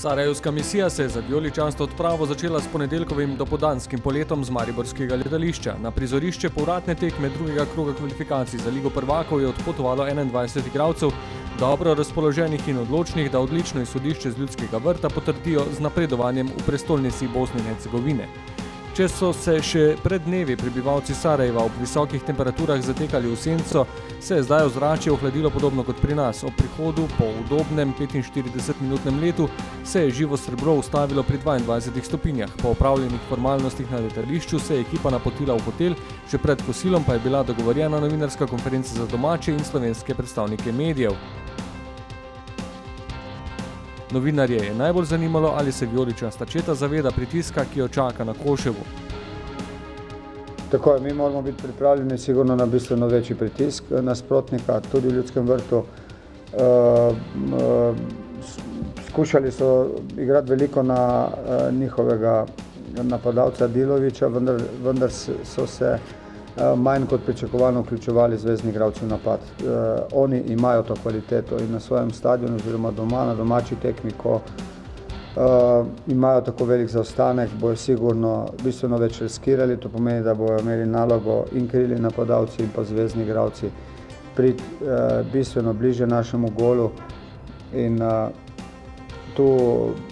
Sarajevska misija se je za vijoličasto odpravo začela s ponedeljkovim dopoldanskim poletom z mariborskega letališča. Na prizorišče povratne tekme drugega kroga kvalifikacij za Ligo prvakov je odpotovalo 21 igralcev, dobro razpoloženih in odločnih, da odlično izhodišče z Ljudskega vrta potrdijo z napredovanjem v prestolnici Bosne in Hercegovine. Če so se še pred dnevi prebivalci Sarajeva ob visokih temperaturah zatekali v senco, se je zdaj ozračje ohladilo podobno kot pri nas. Ob prihodu po udobnem 45-minutnem letu se je živo srebro ustavilo pri 22 stopinjah. Po opravljenih formalnostih na letališču se je ekipa napotila v hotel, še pred kosilom pa je bila dogovorjena novinarska konferenca za domače in slovenske predstavnike medijev. Novinarje je najbolj zanimalo, ali se vijoličasta četa zaveda pritiska, ki jo čaka na Koševu. Tako je, mi moramo biti pripravljeni sigurno na bistveno večji pritisk nasprotnika, tudi v Ljudskem vrtu. Skušali so igrati veliko na njihovega napadalca Dilovića, vendar so se manj kot pričakovano vključevali zvezni igralci v napad. Oni imajo to kvaliteto in na svojem stadionu oziroma doma, na domači tekmi, ko imajo tako velik zaostanek, bojo sigurno bistveno več riskirali. To pomeni, da bojo imeli nalogo in krili napadalci in pa zvezni igralci priti bistveno bliže našemu golu in tu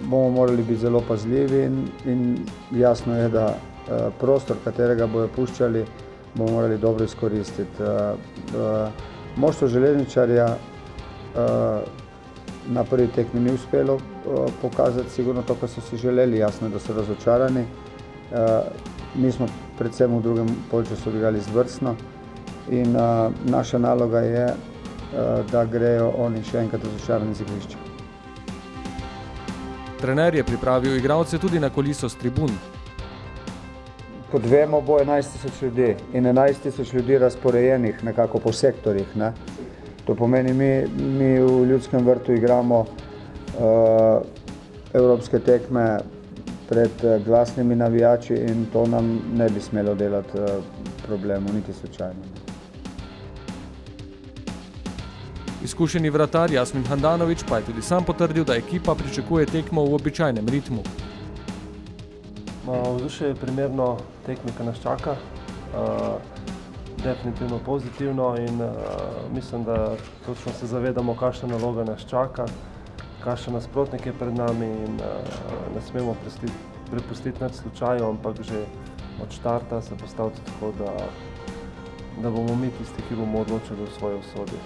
bomo morali biti zelo pazljivi in jasno je, da prostor, katerega bojo puščali, bomo morali dobro izkoristiti. Moštvo železničarja na prvi tekmi ni uspelo pokazati sigurno to, kar so si želeli, jasno je, da so razočarani. Mi smo predvsem v drugem polčasu odigrali izvrstno in naša naloga je, da grejo oni še enkrat razočarani z igrišča. Trener je pripravil igralce tudi na koliso s tribun. Kot vemo, bo 11.000 ljudi in 11.000 ljudi razporejenih nekako po sektorjih. To pomeni, mi v Ljudskem vrtu igramo evropske tekme pred glasnimi navijači in to nam ne bi smelo delati problemu, niti slučajno. Izkušeni vratar Jasmin Handanović pa je tudi sam potrdil, da ekipa pričakuje tekmo v običajnem ritmu. Vzdušje je primerno tekmi, ki nas čaka, definitivno pozitivno in mislim, da točno se zavedamo, kakšna naloga nas čaka, kakšen nasprotnik je pred nami in ne smemo prepustiti nad slučaju, ampak že od štarta se postaviti tako, da bomo mi tisti, ki bomo odločili v svoje usodi.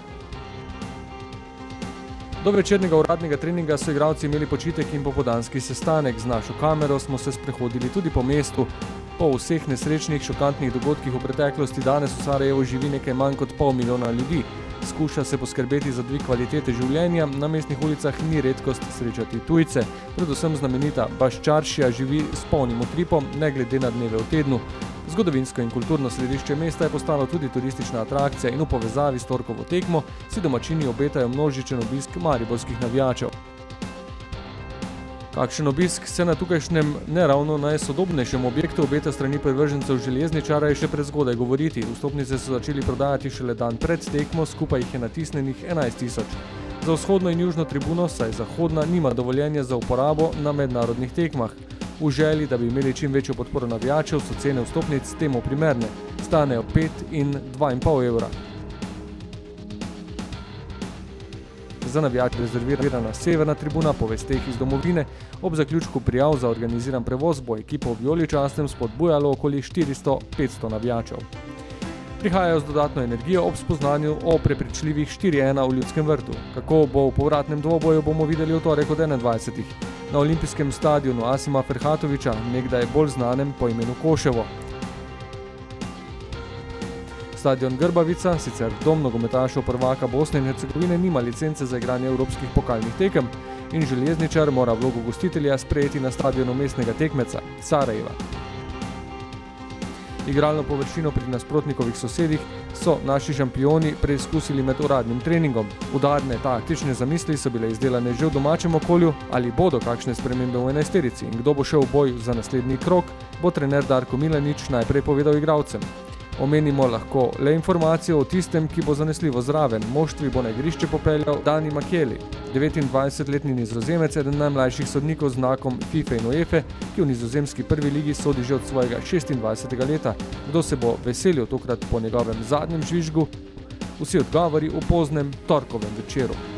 Do večernega uradnega treninga so igralci imeli počitek in popoldanski sestanek. Z našo kamero smo se sprehodili tudi po mestu. Po vseh nesrečnih, šokantnih dogodkih v preteklosti danes v Sarajevu živi nekaj manj kot 500 000 ljudi. Skuša se poskrbeti za dvig kvalitete življenja, na mestnih ulicah ni redkost srečati tujce. Predvsem znamenita Baščaršija živi s polnim utripom, ne glede na dneve v tednu. Zgodovinsko in kulturno središče mesta je postalo tudi turistična atrakcija in v povezavi s torkovo tekmo si domačini obetajo množičen obisk mariborskih navijačev. Kakšen obisk se na tukajšnjem ne ravno najsodobnejšem objektu obeta strani privržencev železničara je še prezgodaj govoriti. Vstopnice so začeli prodajati šele dan pred tekmo, skupaj jih je natisnenih 11 000. Za vzhodno in južno tribuno, saj zahodna nima dovoljenja za uporabo na mednarodnih tekmah. V želji, da bi imeli čim večjo podporo navijačev, so cene vstopnic temu primerne. Stanejo 5 in 2,5 evra. Za navijače rezervirana severna tribuna po vesteh iz domovine. Ob zaključku prijav za organiziran prevoz bo ekipo v vijoličastem spodbujalo okoli 400-500 navijačev. Prihajajo z dodatno energijo ob spoznanju o prepričljivih 4:1 v Ljudskem vrtu. Kako bo v povratnem dvoboju, bomo videli v torek od 21. na olimpijskem stadionu Asima Ferhatovića, nekdaj bolj znanem po imenu Koševo. Stadion Grbavica, sicer dom nogometašev prvaka Bosne in Hercegovine, nima licence za igranje evropskih pokalnih tekem in železničar mora vlogo gostitelja sprejeti na stadionu mestnega tekmeca Sarajeva. Igralno površino pri nasprotnikovih sosedih so naši šampioni preizkusili med uradnim treningom. Udarne taktične zamisli so bile izdelane že v domačem okolju, ali bodo kakšne spremembe v enajsterici in kdo bo šel v boj za naslednji krog, bo trener Darko Milanič najprej povedal igralcem. Omenimo lahko le informacijo o tistem, ki bo zanesljivo zraven. Moštvi bo na igrišče popeljal Dani Makeli. 29-letni Nizozemec, eden najmlajših sodnikov z znakom FIFA in UEFA, ki v nizozemski prvi ligi sodi že od svojega 26. leta. Kdo se bo veselil tokrat po njegovem zadnjem žvižgu? Vsi odgovori v poznem torkovem večeru.